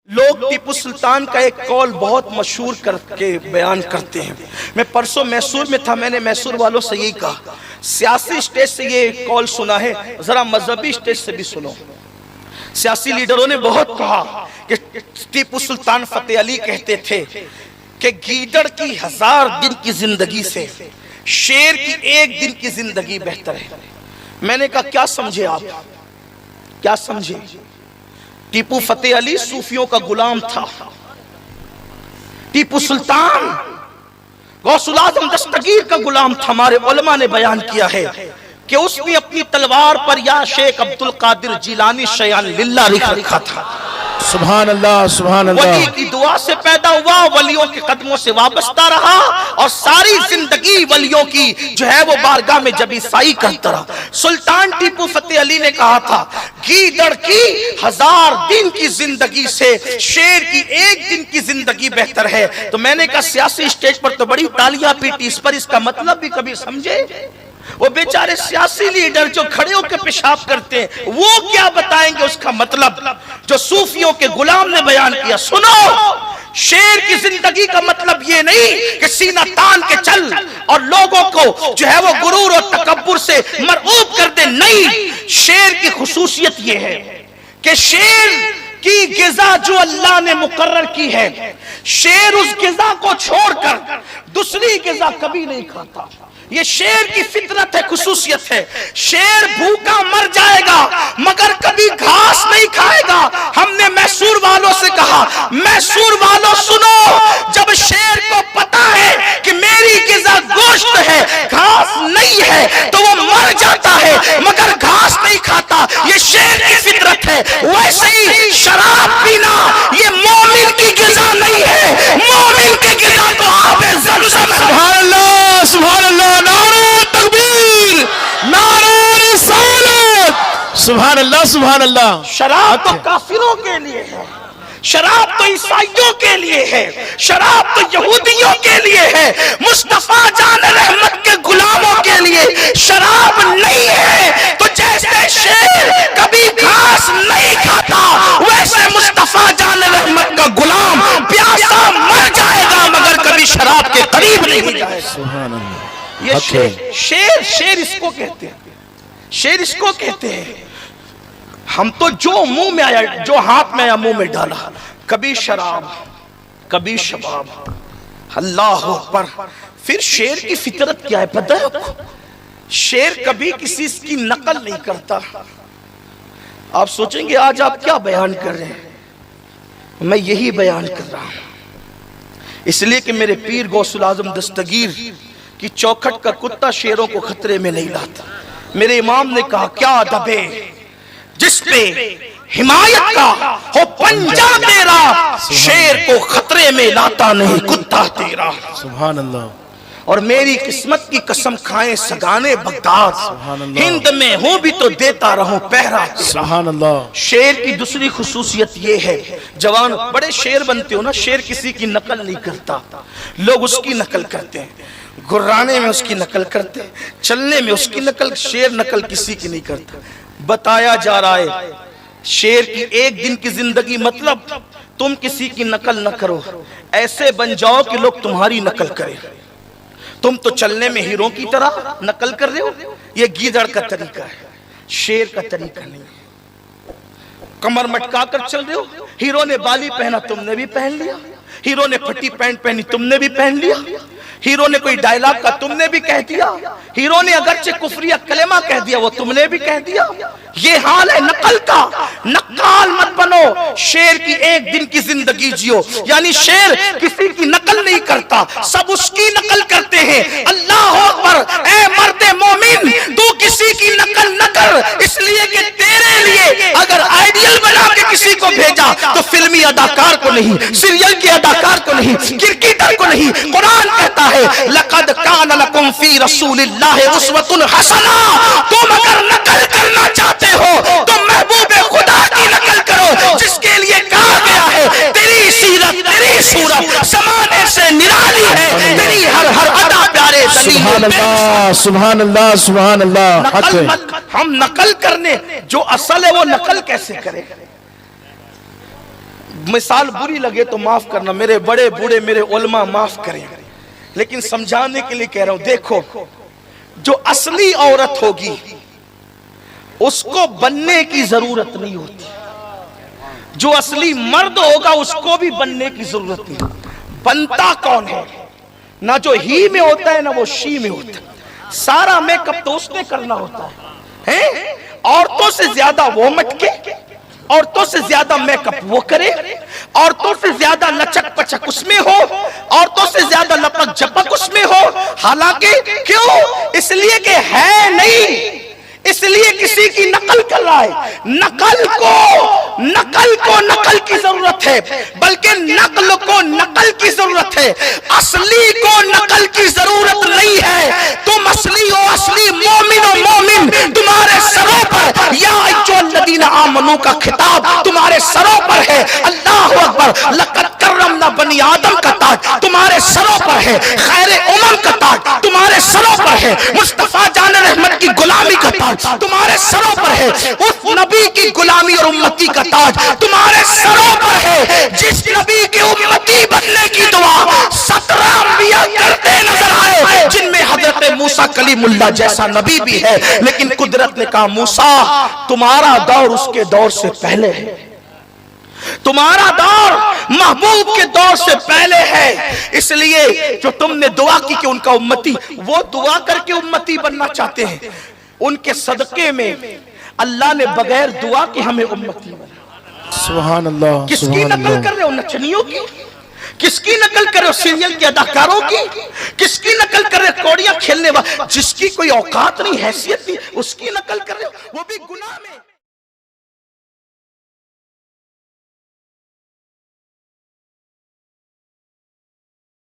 لوگ ٹیپو سلطان کا ایک قول بہت مشہور کر کے بیان کرتے ہیں۔ میں پرسوں میسور میں تھا، میں نے میسور والوں سے یہی کہا، سیاسی سٹیج سے یہ قول سنا ہے، ذرا مذہبی سٹیج سے بھی سنو۔ سیاسی لیڈروں نے بہت کہا کہ ٹیپو سلطان فتح علی کہتے تھے کہ گیدڑ کی 1000 دن کی زندگی سے شیر کی 1 دن کی زندگی بہتر ہے۔ میں نے کہا کیا سمجھے آپ، کیا سمجھے؟ ٹیپو فتح علی صوفیوں کا غلام تھا، ٹیپو سلطان غوث العظم دستگیر کا غلام تھا۔ ہمارے علماء نے بیان کیا ہے کہ اس نے اپنی تلوار پر یا شیخ عبدالقادر جیلانی شیان للہ لکھا تھا۔ سبحان اللہ سبحان اللہ۔ ولی کی دعا سے پیدا ہوا، ولیوں کے قدموں سے وابستہ رہا، اور ساری زندگی ولیوں کی جو ہے وہ بارگاہ میں جبی سائی کرتا رہا۔ سلطان ٹیپو فتح علی نے کہا تھا گیدڑ کی 1000 دن کی زندگی سے شیر کی 1 دن کی زندگی بہتر ہے۔ تو میں نے کہا سیاسی سٹیج پر تو بڑی تالیاں پیٹی، اس پر اس کا مطلب بھی کبھی سمجھے؟ وہ بیچارے سیاسی لیڈر جو کھڑے ہو کے پیشاب کرتے ہیں وہ کیا بتائیں گے اس کا مطلب جو صوفیوں کے غلام نے بیان کیا؟ سنو، شیر کی زندگی کا مطلب یہ نہیں کہ سینہ تان کے چل اور لوگوں کو جو ہے وہ غرور اور تکبر سے مرعوب کر دے، نہیں۔ شیر کی خصوصیت یہ ہے کہ شیر کی غذا جو اللہ نے مقرر کی ہے، شیر اس غذا کو چھوڑ کر دوسری غذا کبھی نہیں کھاتا۔ یہ شیر کی فطرت ہے، خصوصیت ہے۔ شیر بھوکا مر جائے گا مگر کبھی گھاس نہیں کھائے گا۔ ہم نے میسور والوں سے کہا میسور والوں سنو، جب شیر کو پتا ہے کہ میری غذا گوشت ہے گھاس نہیں ہے تو وہ مر جاتا ہے مگر گھاس نہیں کھاتا۔ یہ شیر کی فطرت ہے۔ ویسے ہی شراب پینا یہ مومن کی غذا نہیں ہے، مومن کی غذا تو آب زمزم ہے۔ سبحان اللہ سبحان اللہ، نعرہ تکبیر، نعرہ رسالت، سبحان اللہ سبحان اللہ۔ شراب تو کافروں کے لیے ہے، شراب تو عیسائیوں کے لیے ہے، شراب تو یہودیوں کے لیے ہے، مصطفیٰ جان رحمت کے غلاموں کے لیے شراب نہیں ہے۔ تو جیسے شیر کبھی گھاس نہیں کھاتا ویسے مصطفیٰ جان رحمت کا غلام پیاسا مر جائے گا مگر کبھی شراب کے قریب نہیں جائے گا۔ سبحان اللہ۔ یہ شیر اس کو کہتے ہیں، شیر اس کو کہتے ہیں۔ ہم تو جو منہ میں آیا، جو ہاتھ میں آیا منہ میں ڈالا، کبھی شراب کبھی شباب، اللہ اکبر۔ پھر شیر کی فطرت کیا ہے پتہ ہے آپ کو؟ شیر کبھی کسی کی نقل نہیں کرتا۔ آپ سوچیں گے آج آپ کیا بیان کر رہے ہیں؟ میں یہی بیان کر رہا ہوں، اس لیے کہ میرے پیر غوث العظم دستگیر کی چوکھٹ کا کتا شیروں کو خطرے میں نہیں لاتا۔ میرے امام نے کہا کیا دبے جس پہ حمایت کا ہو پنجہ تیرا، شیر کو خطرے میں لاتا نہیں کتا تیرا۔ سبحان اللہ۔ اور میری قسمت کی قسم کھائیں سگانے بغداد، ہند میں ہوں بھی تو دیتا رہوں پہرا تیرا۔ سبحان اللہ۔ شیر کی دوسری خصوصیت یہ ہے، جوان بڑے شیر بنتے ہو نا، شیر کسی کی نقل نہیں کرتا، لوگ اس کی نقل کرتے ہیں، گرانے میں اس کی نقل کرتے ہیں، چلنے میں اس کی نقل، شیر نقل کسی کی نہیں کرتا۔ بتایا جا رہا ہے شیر کی 1 دن کی زندگی مطلب تم کسی کی نقل نہ کرو، ایسے بن جاؤ کہ لوگ تمہاری نقل کریں۔ تم تو چلنے میں ہیروں کی طرح نقل کر رہے ہو، یہ گیدڑ کا طریقہ ہے، شیر کا طریقہ نہیں ہے۔ کمر مٹکا کر چل رہے ہو، ہیرو نے بالی پہنا تم نے بھی پہن لیا، ہیرو نے پھٹی پینٹ پہنی تم نے بھی پہن لیا، ہیرو نے کوئی ڈائلاگ کا تم نے بھی کہہ دیا، ہیرو نے اگرچہ کفریہ کلمہ کہہ دیا وہ تم نے بھی کہہ دیا۔ یہ حال ہے نقل کا، نقال مت بنو، شیر کی 1 دن کی زندگی جیو۔ یعنی شیر کسی کی نقل نہیں کرتا، سب اس کی نقل کرتے ہیں۔ اللہ اکبر، اے مرد مومن تو کسی کی نقل نہ کر، اس لیے کہ تیرے لیے اگر آئیڈیل بنا کے کسی کو بھیجا تو فلمی اداکار کو نہیں، سیریل کے اداکار کو نہیں، کرکٹر کو نہیں۔ قرآن کہتا ہے لَقَدْ كَانَ لَكُمْ فِي رَسُولِ اللَّهِ أُسْوَةٌ حَسَنَةٌ۔ تم اگر نقل کرنا چاہتے ہو تو محبوب خدا کی نقل کرو، جس کے لیے کہا گیا ہے تیری سیرت تیری صورت زمانے سے نرالی ہے، تیری ہر ادا پیارے سبحان اللہ سبحان اللہ سبحان اللہ۔ ہم نقل کرنے جو اصل ہے وہ نقل کیسے کریں؟ مثال بری لگے تو معاف کرنا، میرے بڑے بوڑھے میرے علماء معاف کریں، لیکن سمجھانے کے لیے کہہ رہا ہوں، دیکھو جو اصلی عورت ہوگی اس کو بننے کی ضرورت نہیں ہوتی، جو اصلی مرد ہوگا اس کو بھی بننے کی ضرورت نہیں۔ بنتا کون ہے؟ نہ جو ہی میں ہوتا ہے نہ وہ شی میں ہوتا ہے، سارا میک اپ تو اس نے کرنا ہوتا ہے۔ عورتوں سے زیادہ وہ مٹکے، عورتوں سے زیادہ میک اپ وہ کرے، عورتوں سے زیادہ لچک پچک اس میں ہو، عورتوں سے زیادہ لپک جپک اس میں ہو، حالانکہ کیوں؟ اس لیے کہ ہے نہیں، اس لیے کسی کی نقل کر رہا ہے۔ نقل کو نقل کی ضرورت ہے، بلکہ نقل کو نقل کی ضرورت ہے، اصلی کو نقل کی ضرورت نہیں ہے۔ تم اصلی ہو، اصلی مومن و مومن تمہارے سروں پر، یا ایھا الذین آمنو کا خطاب تمہارے سروں پر ہے۔ اللہ اکبر، لقد کرمنا بنی آدم کا تاج تمہارے سروں پر ہے، خیر امم کا تاج تمہارے سروں پر ہے، مصطفیٰ جان رحمت کی غلامی کا تاج تمہارے سروں پر ہے، اس نبی کی غلامی اور امتی کا تاج تمہارے سروں پر ہے، جس نبی کے امتی بننے کی دعا 17 انبیاء کرتے نظر آئے، جن میں حضرت موسیٰ کلیم اللہ جیسا نبی بھی ہے، لیکن قدرت نے کہا موسیٰ تمہارا دور اس کے دور سے پہلے ہے، تمہارا دور محبوب کے دور سے پہلے ہے، اس لیے جو تم نے دعا کی کہ ان کا امتی، وہ دعا کر کے امتی بننا چاہتے ہیں، ان کے صدقے میں اللہ نے بغیر دعا کے ہمیں امتی بنا۔ سبحان اللہ، کس کی نقل کر رہے ہو؟ نچنیوں کی؟ کس کی نقل کر رہے ہو؟ سیریل کے اداکاروں کی؟ کس کی نقل کر رہے ہو؟ کوڑیاں کھیلنے والے، جس کی کوئی اوقات نہیں، حیثیت نہیں، اس کی نقل کر رہے ہو، وہ بھی گناہ میں۔